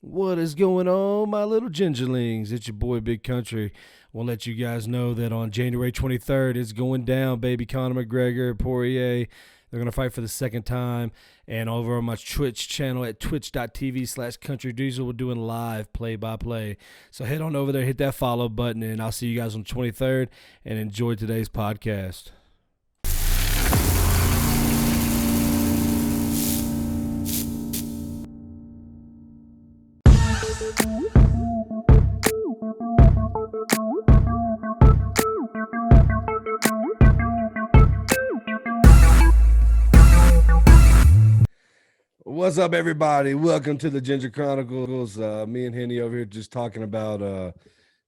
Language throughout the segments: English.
What is going on, my little gingerlings? It's your boy Big Country. We'll let you guys know that on January 23rd, it's going down, baby. Conor McGregor, Poirier. They're going to fight for the second time. And over on my Twitch channel at twitch.tv/Country Diesel, we're doing live play-by-play. So head on over there, hit that follow button, and I'll see you guys on the 23rd. And enjoy today's podcast. What's up, everybody? Welcome to the Ginger Chronicles. Me and Henny over here just talking about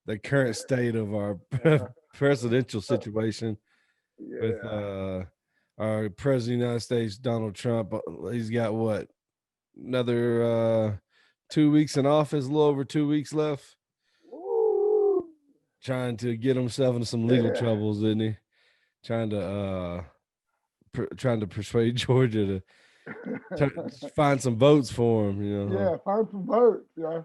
the current state of our presidential situation with our president of the United States, Donald Trump. He's got what, another 2 weeks in office, a little over 2 weeks left. Ooh. Trying to get himself into some legal troubles, isn't he? Trying to persuade Georgia to find some votes for him, you know. Yeah, find some votes. Yeah,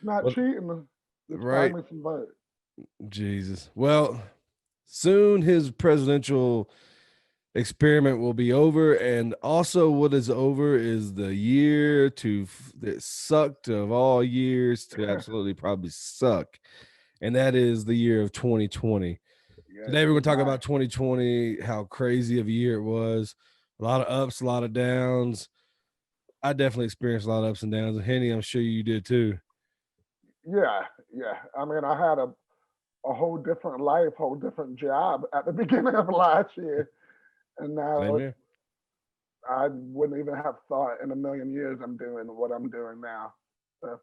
not Well, cheating. Just right. find me some votes. Jesus. Well, soon his presidential experiment will be over, and also what is over is the year that sucked of all years to absolutely probably suck, and that is the year of 2020. Yeah, Today we're going to talk about 2020, how crazy of a year it was. A lot of ups, a lot of downs. I definitely experienced a lot of ups and downs. And Henny, I'm sure you did too. Yeah. I mean, I had a whole different life, whole different job at the beginning of last year, and now I wouldn't even have thought in a million years I'm doing what I'm doing now. So,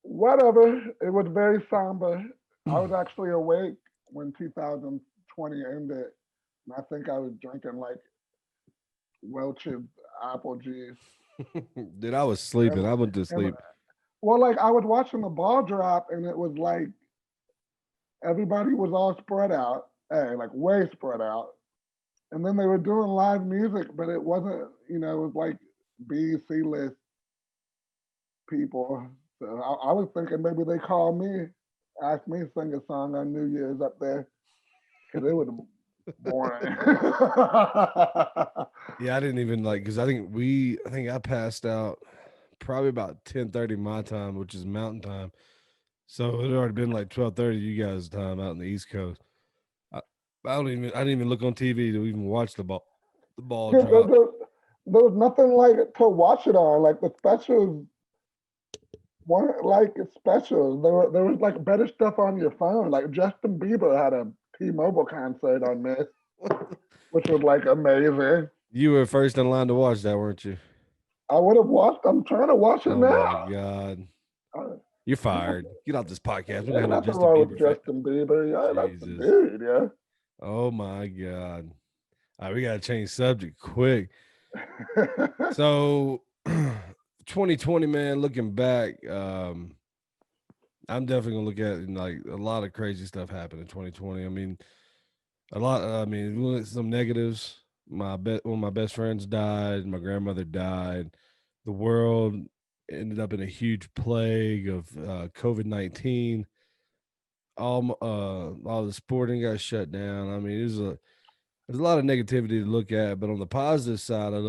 whatever. It was very somber. I was actually awake when 2020 ended, and I think I was drinking like Welch's apple juice. Dude, I was sleeping. I went to sleep. Well, like I was watching the ball drop, and it was like everybody was all spread out, like way spread out. And then they were doing live music, but it wasn't, it was like B, C list people. So I was thinking maybe they called me, asked me to sing a song on New Year's up there, because it was boring. Yeah, I didn't even because I think I passed out probably about 10:30 my time, which is mountain time. So it had already been like 12:30 you guys' time out in the East Coast. I didn't even look on TV to even watch the ball there, drop. there was nothing like it to watch it on. Like the specials weren't like specials. There was like better stuff on your phone. Like Justin Bieber had a T-Mobile concert on this, which was like amazing. You were first in line to watch that, weren't you? I would have watched. I'm trying to watch it now. Oh my God. You're fired. Get off this podcast. There's nothing wrong with Justin Bieber. Yeah, that's the dude. Yeah. Oh my God. All right, we gotta change subject quick. So 2020, man, looking back, I'm definitely gonna look at like a lot of crazy stuff happened in 2020. I mean, some negatives. One of my best friends died, my grandmother died, the world ended up in a huge plague of COVID-19. All the sporting got shut down. I mean, there's a lot of negativity to look at, but on the positive side, I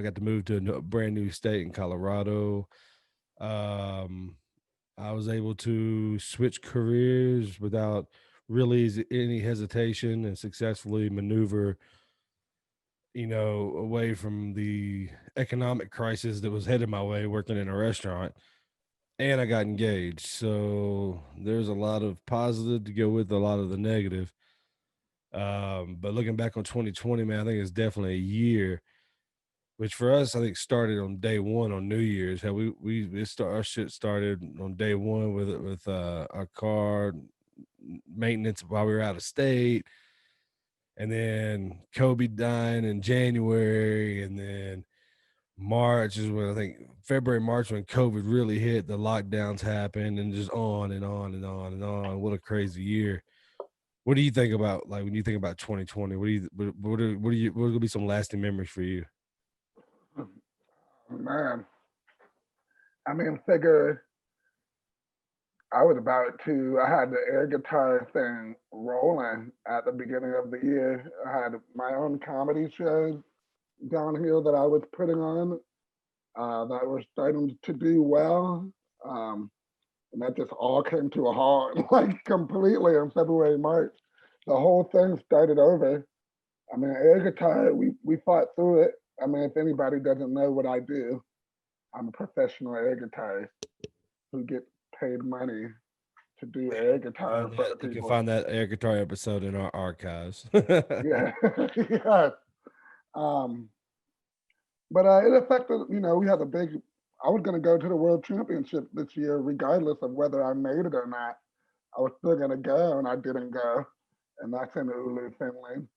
got to move to a brand new state in Colorado. I was able to switch careers without really any hesitation and successfully maneuver, away from the economic crisis that was headed my way working in a restaurant. And I got engaged. So there's a lot of positive to go with a lot of the negative. But looking back on 2020, man, I think it's definitely a year, which for us, I think started on day one on New Year's. How our shit started on day one with our car maintenance while we were out of state, and then Kobe dying in January, and then March is when I think February, March when COVID really hit, the lockdowns happened, and just on and on and on and on. What a crazy year. What do you think about, like, when you think about 2020? What are gonna be some lasting memories for you? Man, I mean, figure I was about to. I had the air guitar thing rolling at the beginning of the year. I had my own comedy shows down here that I was putting on that were starting to do well. Um, and that just all came to a halt, like completely in February, March. The whole thing started over. I mean, air guitar, we fought through it. I mean, if anybody doesn't know what I do, I'm a professional air guitarist who gets paid money to do Yeah, air guitar for you can people. find that air guitar episode in our archives. Yeah, yeah. Um, but it affected. We had a big. I was going to go to the World Championship this year, regardless of whether I made it or not. I was still going to go, and I didn't go, and that's in Oulu, Finland.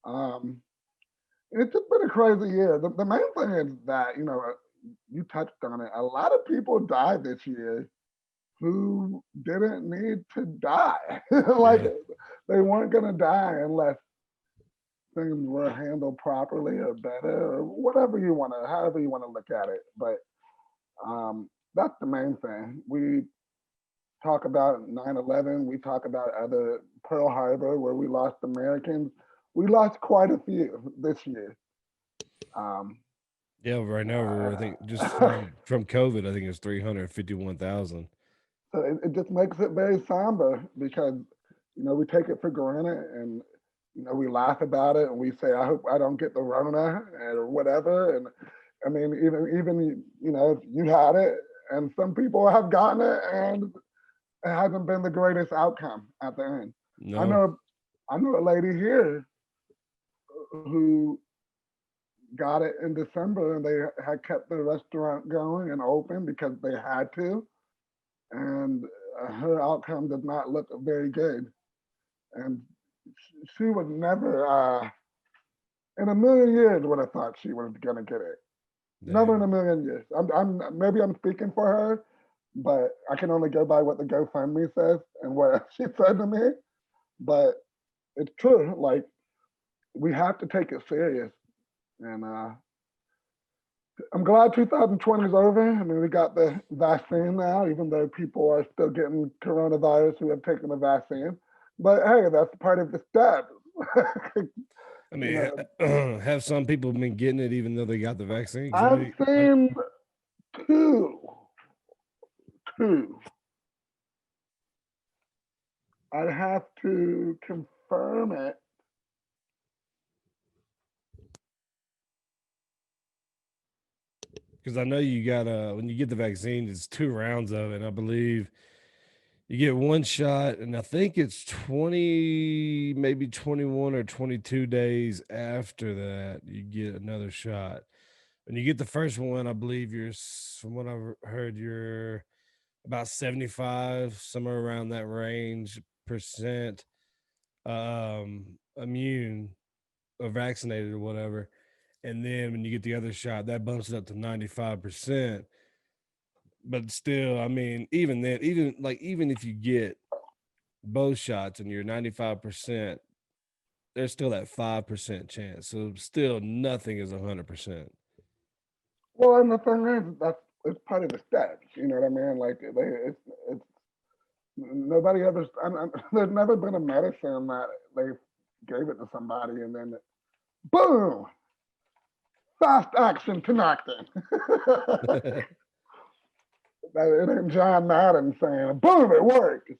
Um, it's just been a crazy year. The main thing is that you touched on it. A lot of people died this year who didn't need to die. Like Yeah. they weren't going to die unless things were handled properly or better or whatever you want to, however you want to look at it. But that's the main thing. We talk about 9/11. We talk about other Pearl Harbor where we lost Americans. We lost quite a few this year. Um, Yeah, right now we're I think just uh, from COVID, I think it's 351,000. so it just makes it very somber because we take it for granted and we laugh about it and we say I hope I don't get the Rona or whatever. And I mean even you had it and some people have gotten it and it hasn't been the greatest outcome at the end. I No. know I know a lady here who got it in December and they had kept the restaurant going and open because they had to, and her outcome did not look very good. And she would never, in a million years, would have thought she was gonna get it. Never in Dang. a million years. I'm maybe I'm speaking for her, but I can only go by what the GoFundMe says and what she said to me. But it's true. Like we have to take it serious, and I'm glad 2020 is over. I mean, we got the vaccine now, even though people are still getting coronavirus who have taken the vaccine. But hey, that's part of the steps. I you mean, know, have some people been getting it even though they got the vaccine? 'Cause I've seen two, two. I'd have to confirm it. I know you got when you get the vaccine, it's 2 rounds of it. And I believe you get one shot, and I think it's 20, maybe 21 or 22 days after that, you get another shot. When you get the first one, I believe from what I've heard, you're about 75, somewhere around that range percent immune or vaccinated or whatever. And then when you get the other shot, that bumps it up to 95%. But still, I mean, even then, even if you get both shots and you're 95%, there's still that 5% chance. So still nothing is 100%. Well, and the thing is, that's it's part of the steps. You know what I mean? Like it's nobody ever. There's never been a medicine that they gave it to somebody and then boom, fast action connecting. It ain't John Madden saying boom, it worked.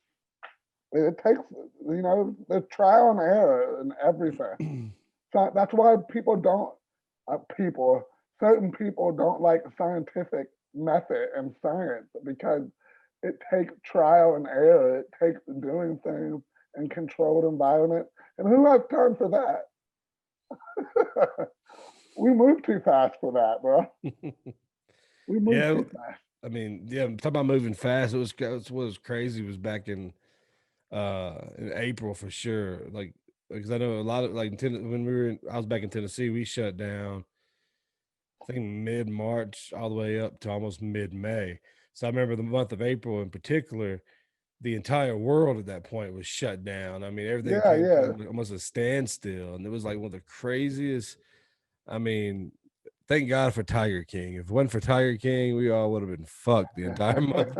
It takes the trial and error and everything. So that's why people don't people certain people don't like scientific method and science because it takes trial and error. It takes doing things in controlled environment. And who has time for that? We move too fast for that, bro. We move Yeah, too fast. I mean, yeah, talk about moving fast. What was crazy was back in April for sure. Like because I know a lot of like when I was back in Tennessee, we shut down I think mid March all the way up to almost mid May. So I remember the month of April in particular, the entire world at that point was shut down. I mean, everything Yeah, came yeah. to almost a standstill, and it was like one of the craziest. I mean, Thank God for Tiger King. If it wasn't for Tiger King, we all would have been fucked the entire month.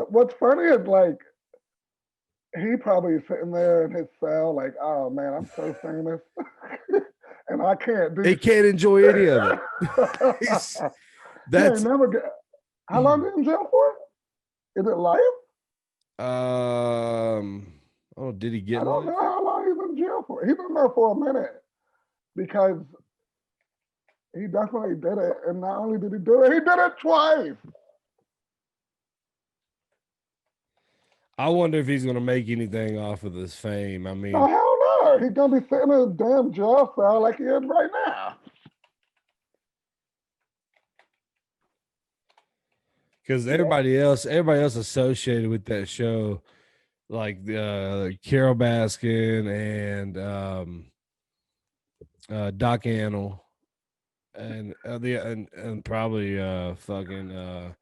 What's funny is like he probably sitting there in his cell, like, oh man, I'm so famous, and I can't He do can't enjoy any of it. he ain't That's never get. How long is he in jail for? Is it life? oh, did he get I don't life? know how long he's in jail for. He's been there for a minute because he definitely did it, and not only did he do it, he did it twice. I wonder if he's gonna make anything off of this fame. I No, mean, hell no. He's gonna be sitting in a damn jail cell like he is right now. because Yeah. everybody else associated with that show, like Carol Baskin and Doc Annell and probably fucking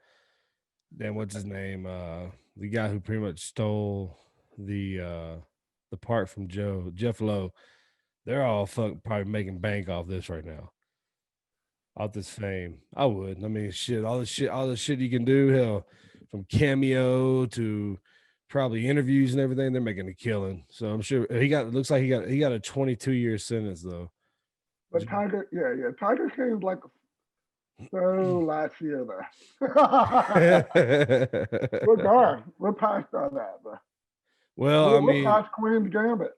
then what's his name? The guy who pretty much stole the part from Jeff Lowe. They're all probably making bank off this right now. Off this fame. I would. I mean, shit, all the shit you can do, hell, from cameo to probably interviews and everything, they're making a killing. So I'm sure looks like he got a 22-year sentence though. But Tiger King is like so last year there. We're gone. We're past all that. But Well, I we're mean, past Queen's Gambit.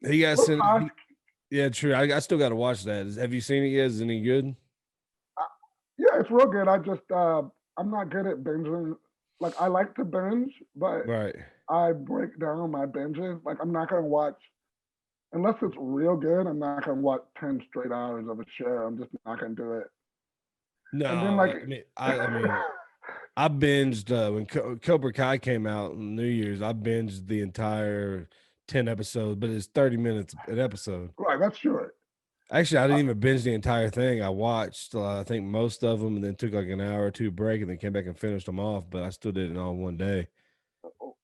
he got We're sent. past. Yeah, true. I still got to watch that. Have you seen it yet? Is it any good? Yeah, it's real good. I just I'm not good at binging. Like I like to binge, but Right. I break down my binges. Like I'm not gonna watch unless it's real good. I'm not gonna watch 10 straight hours of a show. I'm just not gonna do it. And then like No, I mean, I binged when Cobra Kai came out on New Year's. I binged the entire 10 episodes, but it's 30 minutes an episode. right, that's short. Actually, I Uh, didn't even binge the entire thing. I watched, I think, most of them, and then took like an hour or two break, and then came back and finished them off. But I still did it all in one day.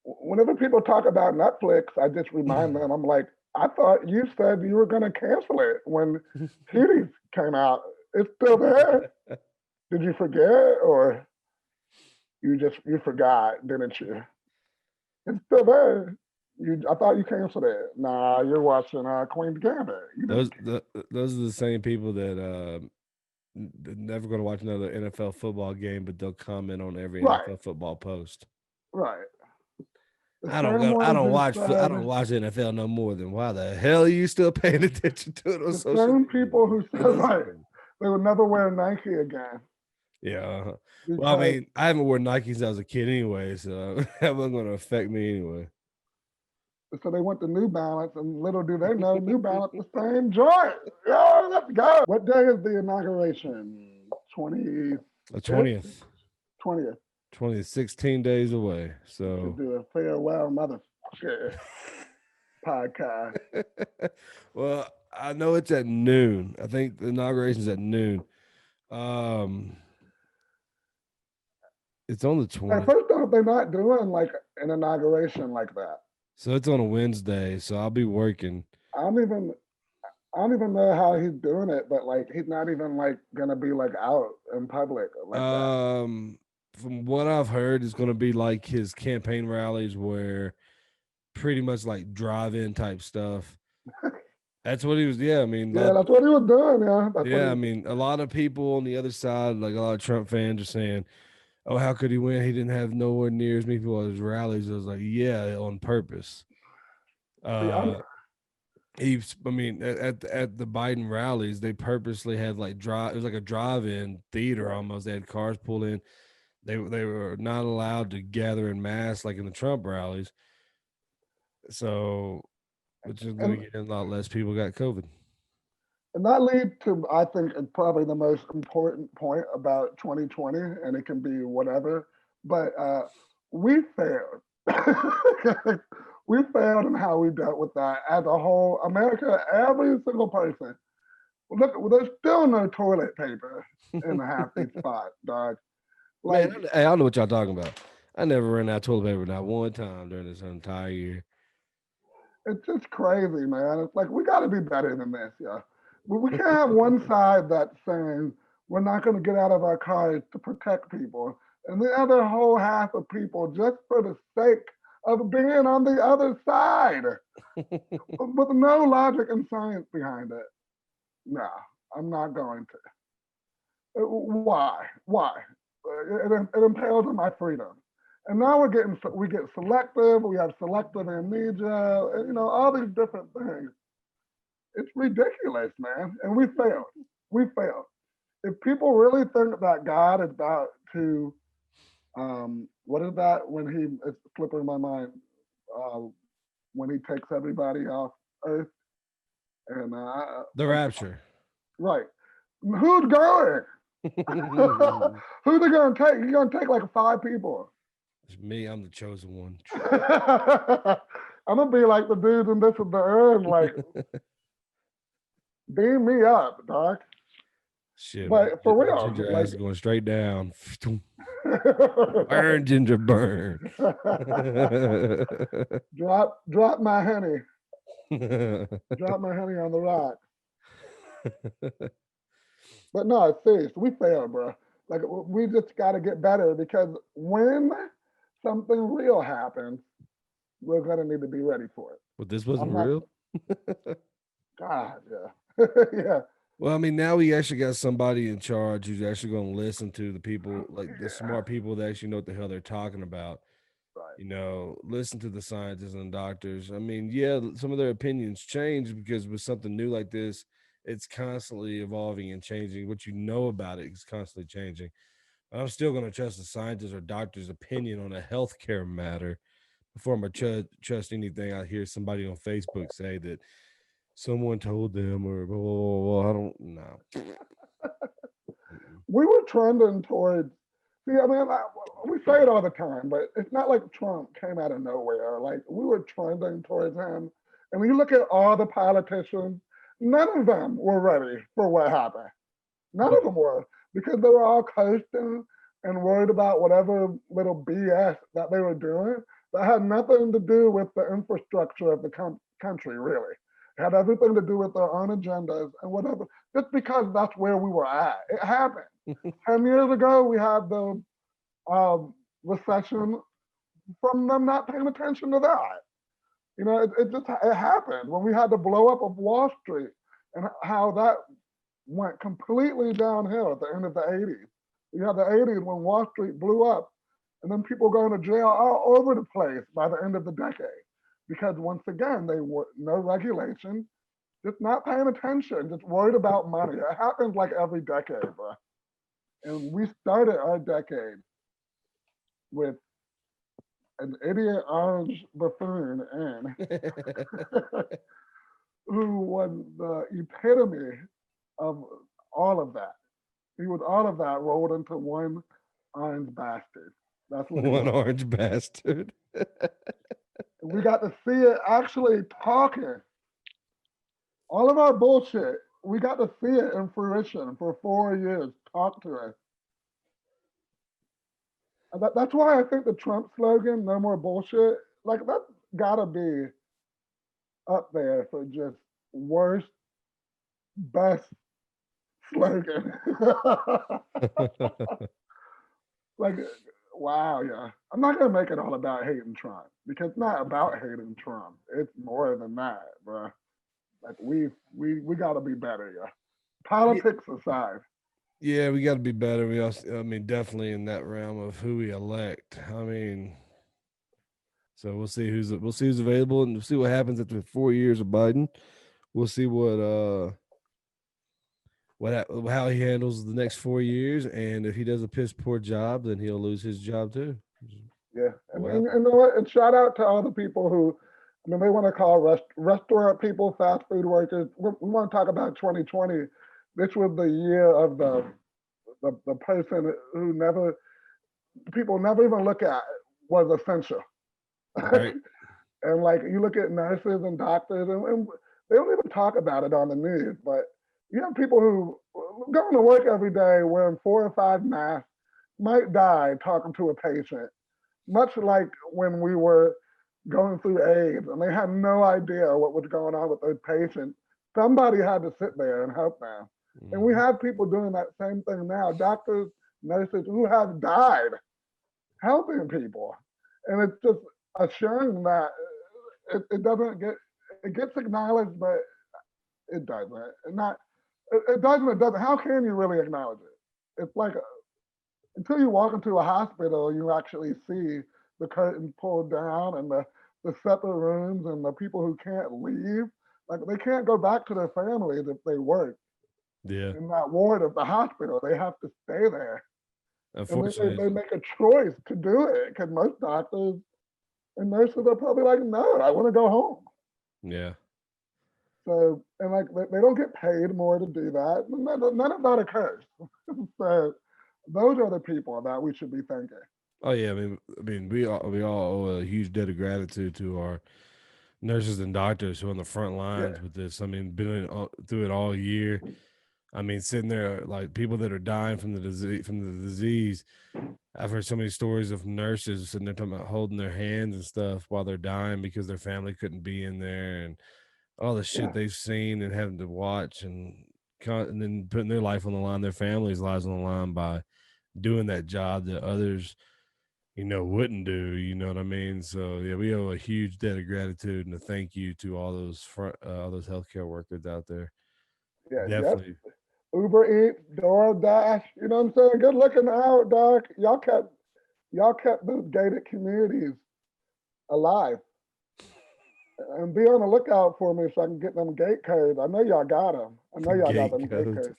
Whenever people talk about Netflix, I just remind them. I'm like, I thought you said you were gonna cancel it when Cuties came out. It's still there. Did you forget, or you forgot, didn't you? It's still there. I thought you canceled it. Nah, you're watching Queen's Gambit. You those didn't. those are the same people that they're never going to watch another NFL football game, but they'll comment on every Right, NFL football post. right. The same ones who I don't said watch NFL no more than why the hell are you still paying attention to it on the social same media? people who said It doesn't right matter. they would never wear Nike again Yeah. Well, I because mean, I haven't worn Nikes since I was a kid anyway, so that wasn't going to affect me anyway. so they went to New Balance, and little do they know, New Balance the same joint. Yeah, let's go. What day is the inauguration? 25th, The 20th, 20th. 20th, 16 days away. We should So, do a farewell motherfucker podcast. well, I know it's at noon. I think the inauguration's at noon. Um, it's on the At 20th. first off, they're not doing like an inauguration like that. So it's on a Wednesday. So I'll be working. I don't even I don't even know how he's doing it, but like he's not even like gonna be like out in public like that. From what I've heard, it's going to be like his campaign rallies where pretty much like drive-in type stuff. That's what he was. Yeah, I mean, Yeah, that's what he was doing. Yeah, that's what he yeah, I was. mean, a lot of people on the other side, like a lot of Trump fans, are saying, "Oh, how could he win? He didn't have nowhere near as many people at his rallies." I was like, "Yeah, on purpose." See, I'm I mean, at the Biden rallies, they purposely had like drive. It was like a drive-in theater right. almost. They had cars pulled in. They were not allowed to gather in mass like in the Trump rallies. So, which is going and to get a lot less people got COVID. and that leads to I think probably the most important point about 2020, and it can be whatever, but we failed. We failed in how we dealt with that as a whole. America, every single person. Look, there's still no toilet paper in half these spots, dog. Like Man, I don't know what y'all talking about. I never ran out of toilet paper not one time during this entire year. it's just crazy, man. It's like we got to be better than this, yeah. we can't have one side that's saying we're not going to get out of our cars to protect people, and the other whole half of people just for the sake of being on the other side with no logic and science behind it. No, I'm not going to. Why? Why? It impales on my freedom. And now we get selective. We have selective amnesia. All these different things. It's ridiculous, man. And we failed. We failed. If people really think that God is about to, what is that when it's slipping my mind, uh, when he takes everybody off Earth and The rapture. right, who's going? Who they gonna take? You're gonna take like 5 people. It's me. I'm the chosen one. I'm gonna be like the dudes in This Is the Earth, like beam me up, doc. Shit, But for real, ginger like ass is going straight down. Burn, ginger, burn. drop my honey, drop my honey on the rock. But no, serious, we failed, bro. Like we just got to get better because when something real happens, we're gonna need to be ready for it. But this wasn't I'm not. real. God, yeah, yeah. Well, I mean, now we actually got somebody in charge who's actually going to listen to the people, like the Yeah, smart people that actually know what the hell they're talking about. right. Listen to the scientists and doctors. I mean, yeah, some of their opinions change because with something new like this, it's constantly evolving and changing. What you know about it is constantly changing. I'm still going to trust the scientist or doctor's opinion on a healthcare matter before I'm going to trust anything I hear somebody on Facebook say that someone told them or blah, blah, blah, blah. I don't know. We were trending towards. See, I mean, we say it all the time, but it's not like Trump came out of nowhere. Like we were trending towards him, and when you look at all the politicians, none of them were ready for what happened. None of them were because they were all coasting and worried about whatever little BS that they were doing that had nothing to do with the infrastructure of the country, really. It had everything to do with their own agendas and whatever, just because that's where we were at. It happened. 10 years ago, we had the recession from them not paying attention to that. It happened when we had the blow up of Wall Street and how that went completely downhill at the end of the 80s. You had the 80s when Wall Street blew up, and then people going to jail all over the place by the end of the decade. Because once again, they were no regulation, just not paying attention, just worried about money. It happens like every decade, bro. And we started our decade with an idiot orange buffoon in who was the epitome of all of that. He was all of that rolled into one orange bastard. That's what he One was. orange bastard. And we got to see it actually talking. All of our bullshit, we got to see it in fruition for 4 years. Talk to us. And that's why I think the Trump slogan, no more bullshit, like that's gotta be up there for just worst, best slogan. Like, wow, yeah. I'm not gonna make it all about hating Trump because it's not about hating Trump. It's more than that, bro. Like we gotta be better, yeah. Yeah, Politics aside. yeah, we got to be better. We also, I mean, definitely in that realm of who we elect. I mean, so we'll see who's available and we'll see what happens after 4 years of Biden. We'll see how he handles the next 4 years, and if he does a piss poor job, then he'll lose his job too. Yeah, Well, and you know what? And shout out to all the people who, I mean, they want to call restaurant people fast food workers. We want to talk about 2020. This was the year of the person who never people never even look at was essential. right. And like you look at nurses and doctors, and they don't even talk about it on the news. But you have people who going to work every day wearing 4 or 5 masks might die talking to a patient, much like when we were going through AIDS and they had no idea what was going on with those patients Somebody had to sit there and help them. And we Mhm. have people doing that same thing now, doctors, nurses who have died helping people. And it's just a shame that it doesn't get, it gets acknowledged, but it doesn't. Not, it doesn't, it doesn't. How can you really acknowledge it? It's like until you walk into a hospital, you actually see the curtains pulled down and the separate rooms and the people who can't leave. Like they can't go back to their families if they work Yeah. in that ward of the hospital. They have to stay there. And then Unfortunately, they make a choice to do it because most doctors and nurses are probably like, no, I want to go home. yeah. So, and like they don't get paid more to do that. None of that occurs. So, those are the people that we should be thanking. Oh yeah. We all owe a huge debt of gratitude to our nurses and doctors who are on the front Yeah, lines with this. I mean, through it all year. I mean, sitting there like people that are dying from the disease. I've heard so many stories of nurses sitting there talking about holding their hands and stuff while they're dying because their family couldn't be in there, and all the shit yeah, they've seen and having to watch, and then putting their life on the line, their family's lives on the line by doing that job that others, wouldn't do. You know what I mean? So yeah, we owe a huge debt of gratitude and a thank you to all those healthcare workers out there. yeah. Yep. Definitely. Uber Eats, DoorDash. You know what I'm saying? Good looking out, doc. Y'all kept those gated communities alive. And be on the lookout for me so I can get them gate codes. I know y'all got them. I know y'all got Gate them gate codes. codes.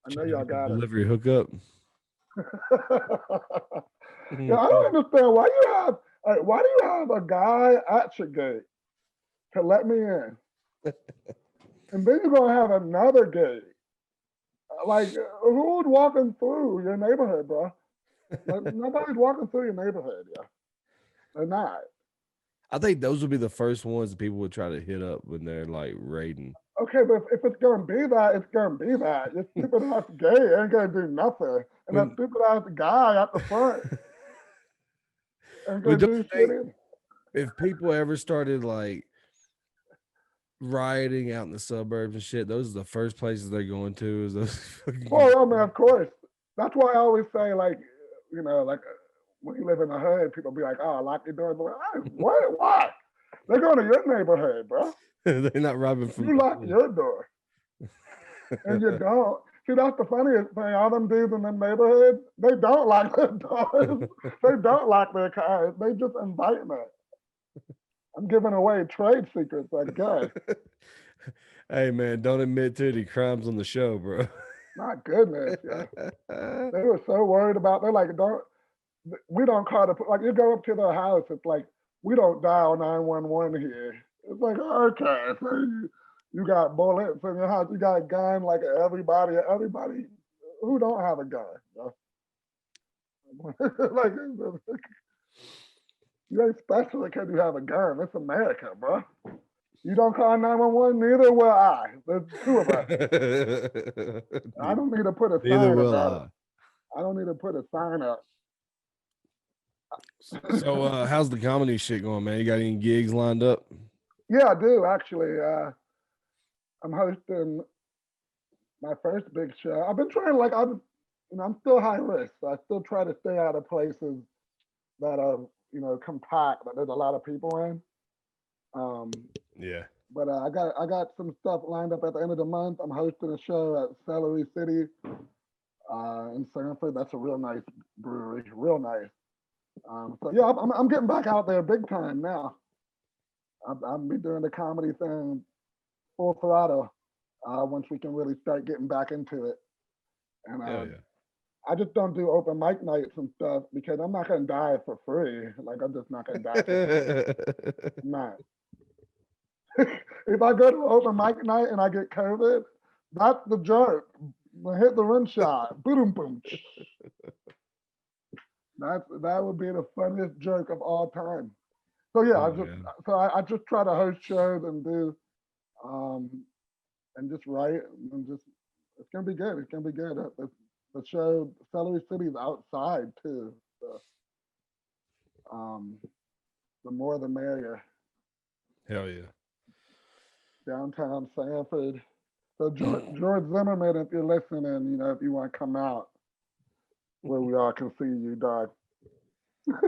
I know Trying to y'all get the got it. delivery hookup. Yeah, I don't understand why do you have a guy at your gate to let me in, and then you're gonna have another gate. Like who's walking through your neighborhood, bro? Like nobody's walking through your neighborhood, yeah. They're not. I think those would be the first ones that people would try to hit up when they're like raiding. Okay, but if it's gonna be that, it's gonna be that. Your stupid ass gay ain't gonna do nothing, and that When stupid ass guy at the front ain't but gonna don't do you shit think either. if people ever started like rioting out in the suburbs and shit, those are the first places they're going to is those fucking Well, I mean, of course. That's why I always say, like, like when you live in the hood, people be like, "Oh, lock your doors." But what? Why? They're going to your neighborhood, bro. they're not robbing from You the lock your door, and you hood. don't. See, that's the funniest thing. All them dudes in them neighborhoods, they don't lock their doors. They don't lock their cars. They just inviting it. I'm giving away trade secrets, I guess. Hey man, don't admit to any crimes on the show, bro. My goodness, yeah. They were so worried about. They're like, don't. We don't call the like. You go up to their house. It's like we don't dial 911 here. It's like okay, so you got bullets in your house. You got a gun. Like everybody who don't have a gun. Like you ain't special because you have a gun. It's America, bro. You don't call 911, neither will I. There's two of us. I neither, don't need to put a neither sign will about it. I. I don't need to put a sign up. So how's the comedy shit going, man? You got any gigs lined up? Yeah, I do actually. I'm hosting my first big show. I've been trying, like, I'm still high risk. So I still try to stay out of places that are, compact, that there's a lot of people in. Um, Yeah. but I got some stuff lined up at the end of the month. I'm hosting a show at Celery City in Sanford. That's a real nice brewery, real nice. So yeah, I'm getting back out there big time now. I'll be doing the comedy thing full throttle once we can really start getting back into it. And Hell yeah. I just don't do open mic nights and stuff because I'm not gonna die for free. Like I'm just not gonna die for free. I'm not. If I go to open mic night and I get COVID, that's the joke. I hit the rim shot. Boom boom. That would be the funniest joke of all time. So yeah, Oh yeah. I just try to host shows and do um and just write and just it's gonna be good. It's gonna be good. The show Celery City is outside too. So um the more the merrier. Hell yeah. downtown Sanford. So George Zimmerman, if you're listening, if you want to come out where we all can see you, dog. Jesus.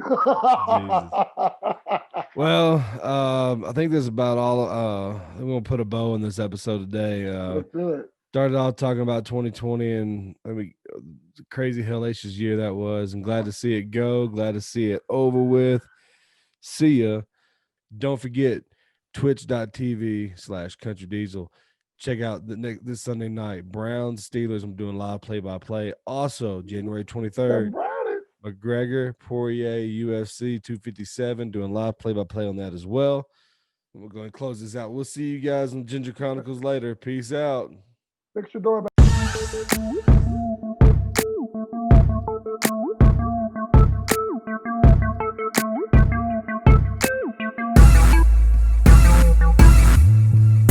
Well, I think that's about all. I'm gonna put a bow on this episode today. Let's do it. Started off talking about 2020 and crazy hellacious year that was, and glad to see it go. Glad to see it over with. See ya. Don't forget twitch.tv/country diesel. Check out this Sunday night, Browns Steelers. I'm doing live play-by-play. Also, January 23rd, McGregor Poirier UFC 257, doing live play-by-play on that as well. And we're going to close this out. We'll see you guys in Ginger Chronicles later. Peace out. Fix your door back.